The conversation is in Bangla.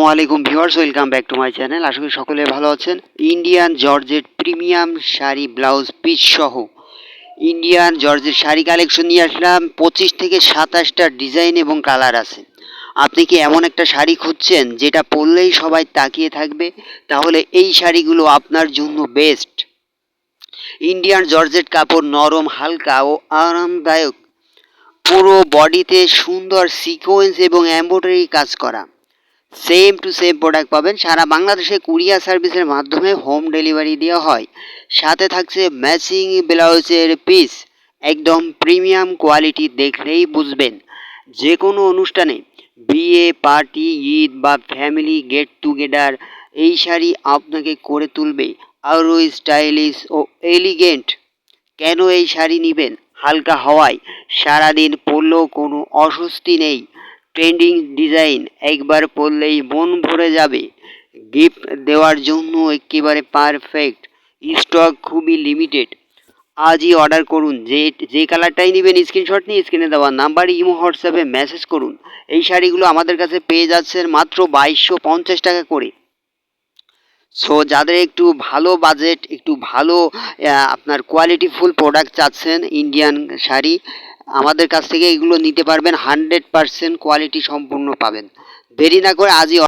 ওয়ালাইকুম viewers, welcome back to my channel. আশা করি সকলে ভালো আছেন। Indian georgette premium sari blouse piece সহ ইন্ডিয়ান জর্জেট শাড়ি কালেকশন নিয়ে আসলাম। 25 থেকে 27টা ডিজাইন এবং কালার আছে। আপনি কি এমন একটা শাড়ি খুঁজছেন যেটা পরলেই সবাই তাকিয়ে থাকবে? তাহলে এই শাড়িগুলো আপনার জন্য বেস্ট। ইন্ডিয়ান জর্জেট কাপড় নরম, হালকা ও আরামদায়ক। পুরো বডিতে সুন্দর সিকোয়েন্স এবং এমব্রয়ডারি কাজ করা। সেম টু সেম প্রোডাক্ট পাবেন। সারা বাংলাদেশে কুরিয়ার সার্ভিসের মাধ্যমে হোম ডেলিভারি দেওয়া হয়। সাথে থাকছে ম্যাচিং ব্লাউজের পিস, একদম প্রিমিয়াম কোয়ালিটি, দেখলেই বুঝবেন। যে কোনো অনুষ্ঠানে, বিয়ে, পার্টি, ঈদ বা ফ্যামিলি গেট টুগেদার, এই শাড়ি আপনাকে করে তুলবে আরও স্টাইলিশ ও এলিগেন্ট। কেন এই শাড়ি নেবেন? হালকা হওয়ায় সারাদিন পরলেও কোনো অস্বস্তি নেই। ট্রেন্ডিং ডিজাইন, একবার পরলেই মন ভরে যাবে। গিফট দেওয়ার জন্য একেবারে পারফেক্ট। স্টক খুবই লিমিটেড। আজই অর্ডার করুন। যে কালারটাই নেবেন স্ক্রিনশট নিয়ে স্ক্রিনে দেওয়া নাম্বারে ইমো হোয়াটসঅ্যাপে মেসেজ করুন। এই শাড়িগুলো আমাদের কাছে পেয়ে যাচ্ছেন মাত্র 2250 টাকা করে। সো যাদের একটু ভালো বাজেট, একটু ভালো আপনার কোয়ালিটিফুল প্রোডাক্ট চাচ্ছেন, ইন্ডিয়ান শাড়ি, আমাদের কাছ থেকে এগুলো নিতে পারবেন। 100% কোয়ালিটি সম্পূর্ণ পাবেন। দেরি না করে আজই